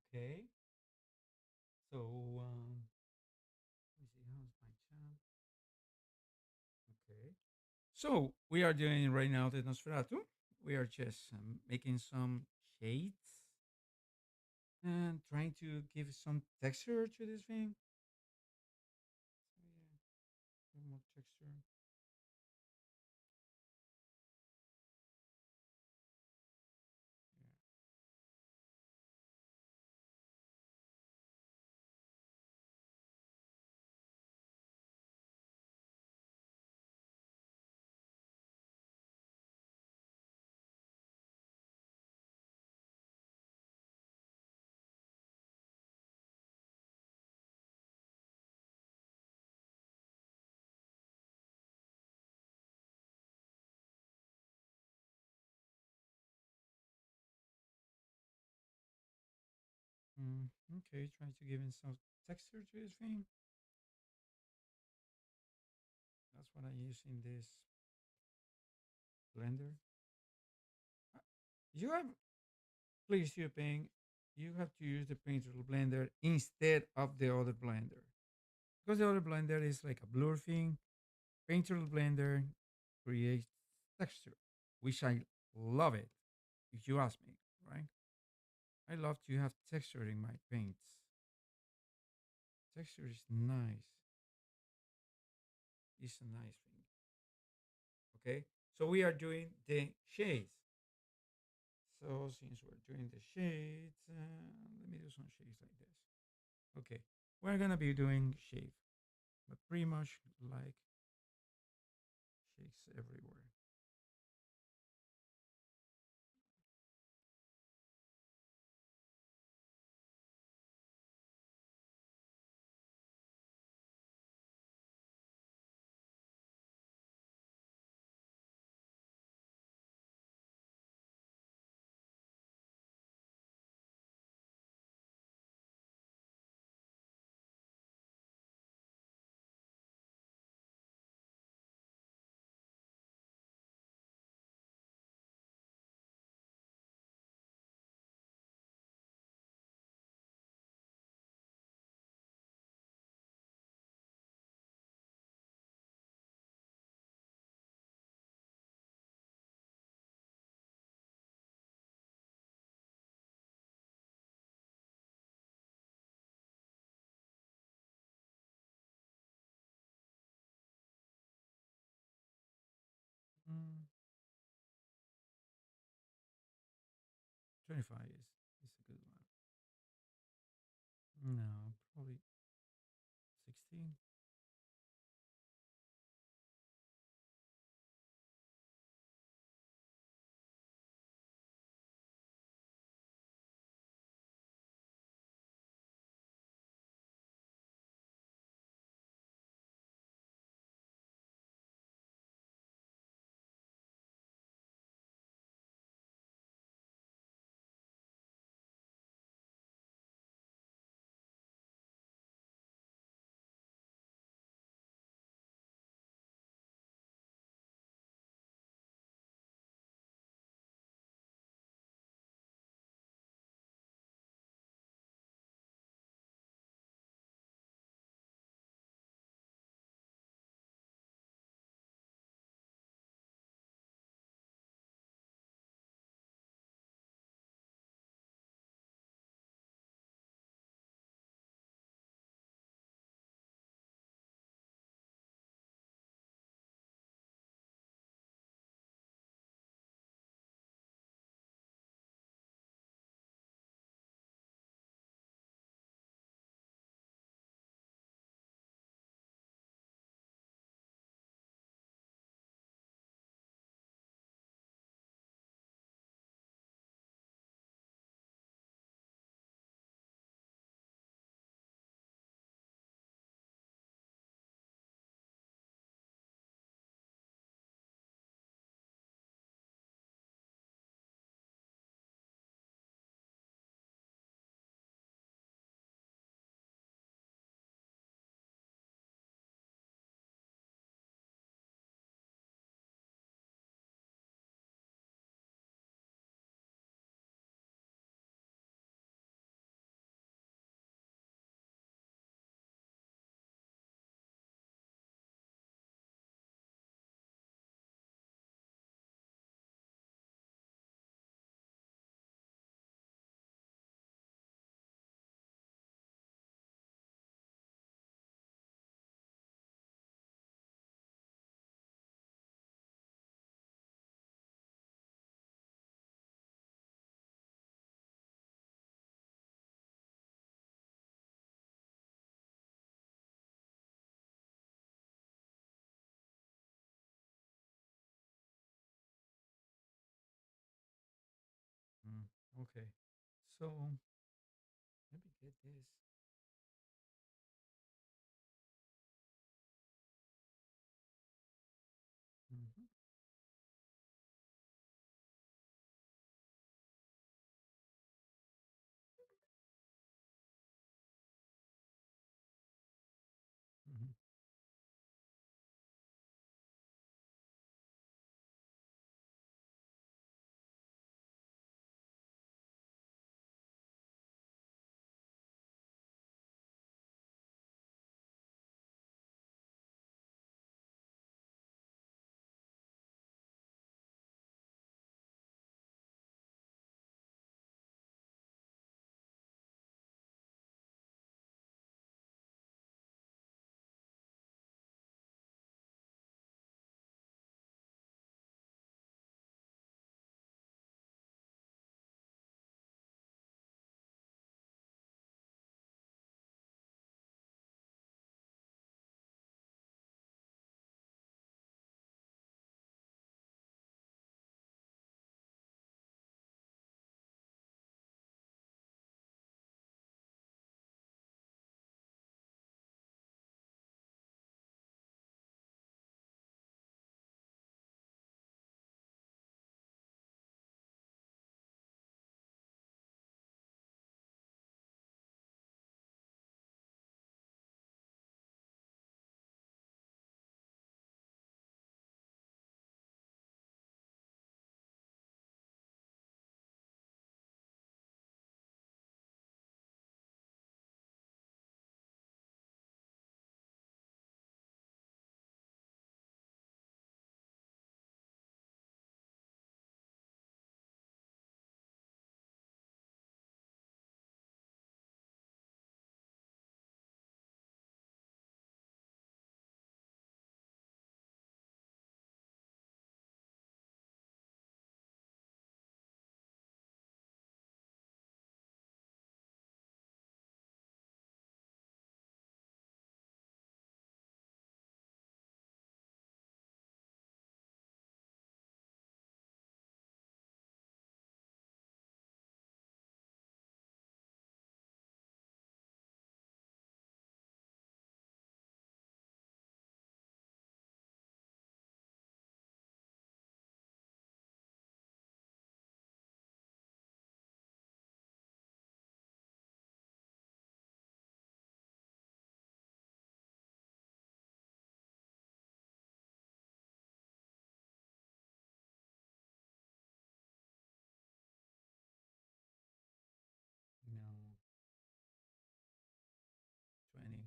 Okay. So let me see. How's my chat? Okay. So we are doing right now the Nosferatu. We are just making some shades and trying to give some texture to this thing. So yeah, some more texture. Yeah. Okay, trying to give in some texture to this thing. That's what I use in this blender. Uh, You have, please, you paint. You have to use the painter blender instead of the other blender because the other blender is like a blur thing. Painter blender creates texture, which I love it. If you ask me, right? I love to have texture in my paints. Texture is nice. It's a nice thing. Okay, so we are doing the shades. So since we're doing the shades, let me do some shades like this. Okay, we're gonna be doing shade, but pretty much like shades everywhere. Mm, 25 is a good one. No, probably 16. Okay. So let me get this. Mhm, mhm, no, 20.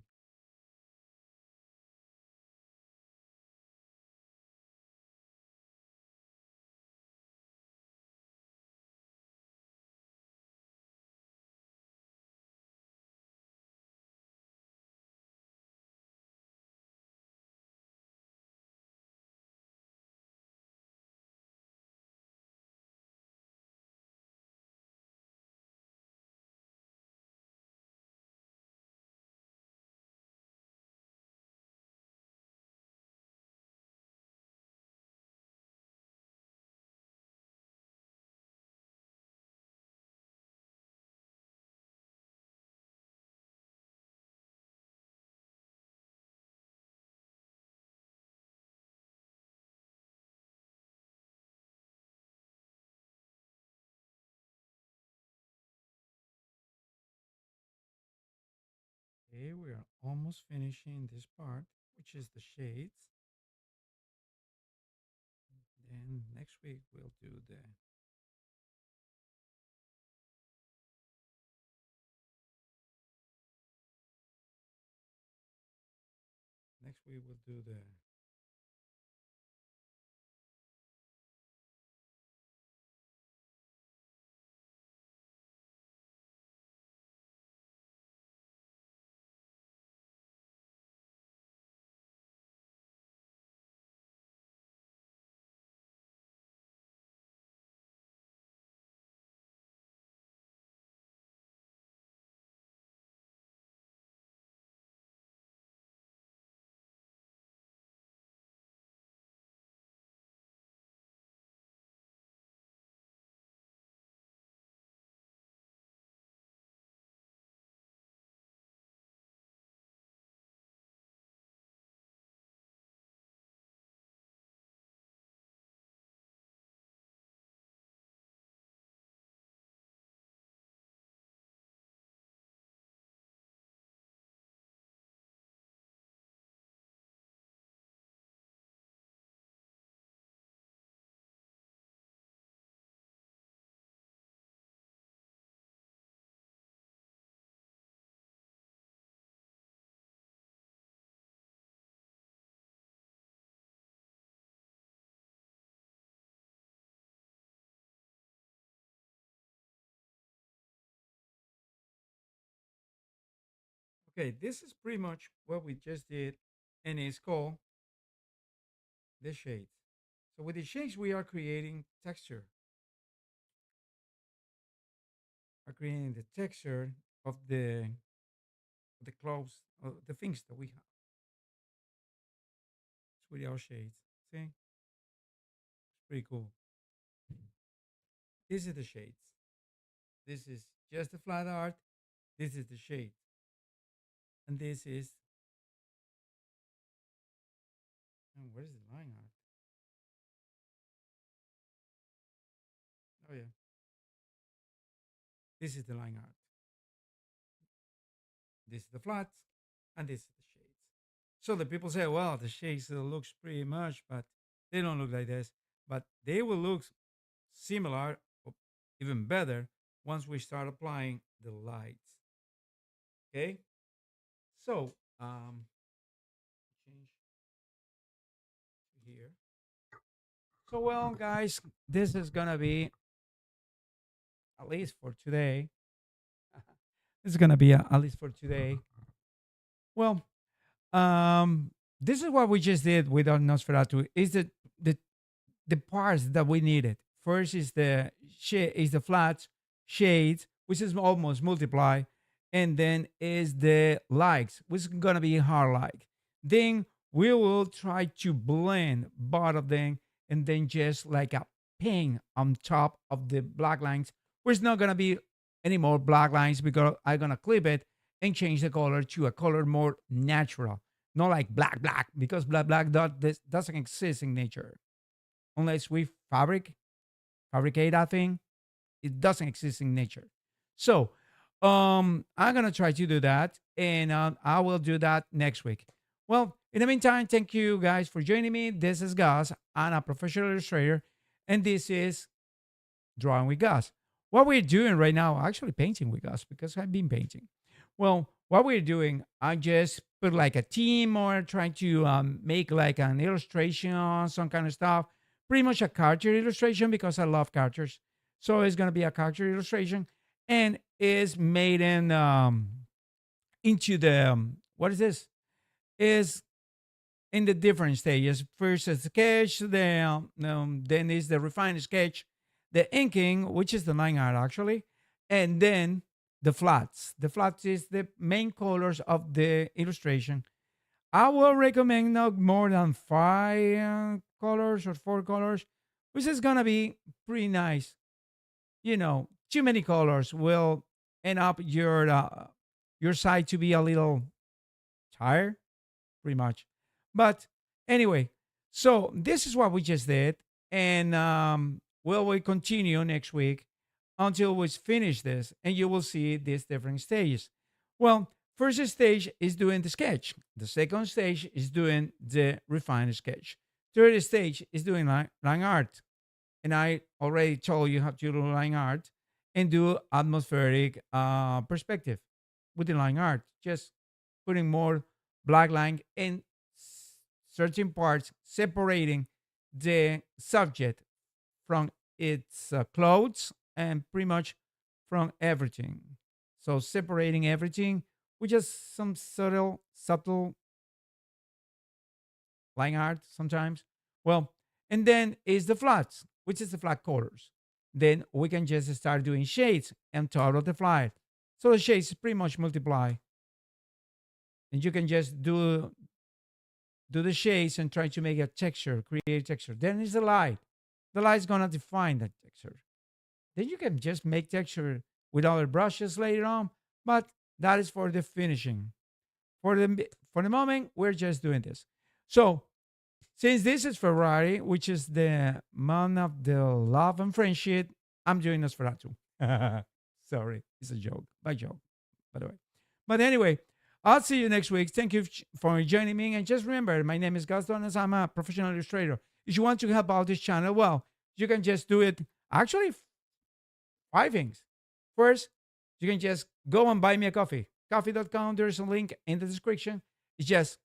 Okay, we are almost finishing this part, which is the shades. Then next week we'll do the next week we'll do the Okay, this is pretty much what we just did, and it's called the shades. So with the shades, we are creating texture, are creating the texture of the clothes, the things that we have. It's with our shades. See, it's pretty cool. This is the shades. This is just the flat art. This is the shade, and this is. Oh, where is the line art? Oh yeah, this is the line art. This is the flats, and this is the shades. So the people say, well, the shades looks pretty much, but they don't look like this. But they will look similar, or even better, once we start applying the lights. Okay. So change here. So well, guys, this is gonna be at least for today. This is gonna be at least for today. Well, this is what we just did with our Nosferatu. Is the the parts that we needed. First is the flat shades, which is almost multiply, and then is the likes, which is gonna be hard like. Then we will try to blend both of them, and then just like a ping on top of the black lines, which is not gonna be any more black lines because I'm gonna clip it and change the color to a color more natural, not like black because black this doesn't exist in nature unless we fabricate that thing. It doesn't exist in nature. So I'm gonna try to do that, and I will do that next week. Well, in the meantime, thank you guys for joining me. This is Gus. I'm a professional illustrator, and this is Drawing with Gus. What we're doing right now, actually painting with Gus because I've been painting. Well, what we're doing, I just put like a theme or trying to make like an illustration, some kind of stuff. Pretty much a character illustration because I love characters. So it's gonna be a character illustration, and is made in into the what is this? Is in the different stages. First a sketch, then is the refined sketch, the inking, which is the line art actually, and then the flats. The flats is the main colors of the illustration. I will recommend not more than five colors or four colors, which is gonna be pretty nice. Too many colors will end up your side to be a little tired pretty much. But anyway, so this is what we just did, and we continue next week until we finish this, and you will see these different stages. Well, first stage is doing the sketch. The second stage is doing the refined sketch. Third stage is doing line art, and I already told you how to do line art and do atmospheric perspective with the line art. Just putting more black line in certain parts, separating the subject from its clothes and pretty much from everything. So separating everything with just some subtle line art sometimes. Well, and then is the flats, which is the flat colors. Then we can just start doing shades on top of the flat. So the shades pretty much multiply, and you can just do the shades and try to make a texture, create texture. Then is the light. The light is gonna define that texture. Then you can just make texture with other brushes later on, but that is for the finishing. For the moment, we're just doing this. So since this is February, which is the month of the love and friendship, I'm doing Nosferatu. Sorry, it's a joke. By joke, by the way. But anyway, I'll see you next week. Thank you for joining me. And just remember, my name is Gus Duenas. I'm a professional illustrator. If you want to help out this channel, well, you can just do it. Actually, five things. First, you can just go and buy me a coffee. Coffee.com. There's a link in the description. It's just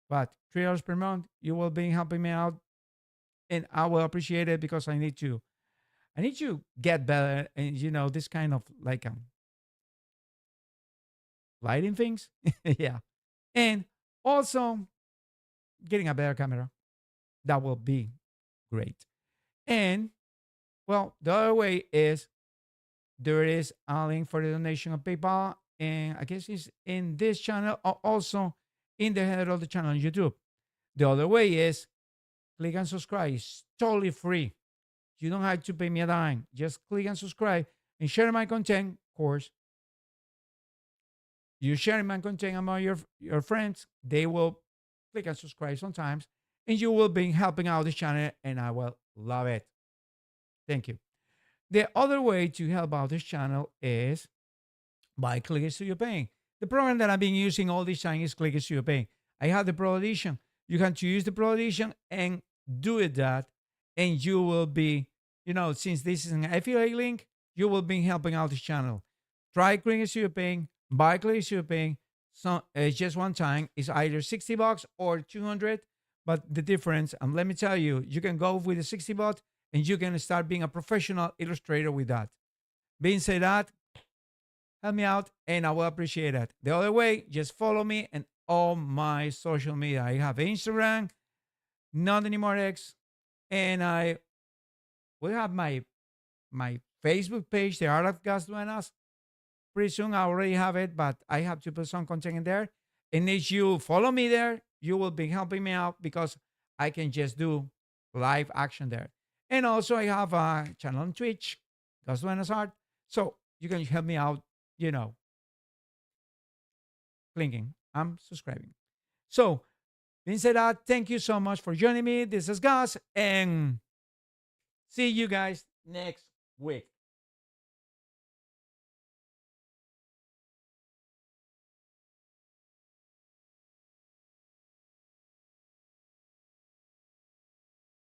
but $3 per month. You will be helping me out, and I will appreciate it because I need to get better, and this kind of like lighting things. Yeah. And also getting a better camera. That will be great. And well, the other way is there is a link for the donation on PayPal. And I guess it's in this channel or also in the header of the channel on YouTube. The other way is click and subscribe. It's totally free. You don't have to pay me a dime. Just click and subscribe and share my content. Of course, you share my content among your friends. They will click and subscribe sometimes. And you will be helping out this channel. And I will love it. Thank you. The other way to help out this channel is by clicking Studio Paint. The program that I've been using all this time is Click Studio Paint. I have the Pro Edition. You can choose the Pro Edition and do it that, and you will be, since this is an affiliate link, you will be helping out this channel. Try Click Studio Paint, buy Click Studio Paint. So it's just one time. It's either $60 or 200, but the difference, and let me tell you, you can go with the $60 and you can start being a professional illustrator with that. Being said that, help me out and I will appreciate it. The other way, just follow me and all my social media. I have Instagram, not anymore X, and I will have my Facebook page, the Art of Gus Duenas. Pretty soon I already have it, but I have to put some content in there. And if you follow me there, you will be helping me out because I can just do live action there. And also I have a channel on Twitch, Gus Duenas Art. So you can help me out, clicking. I'm subscribing. So, being said that, thank you so much for joining me. This is Gus, and see you guys next week.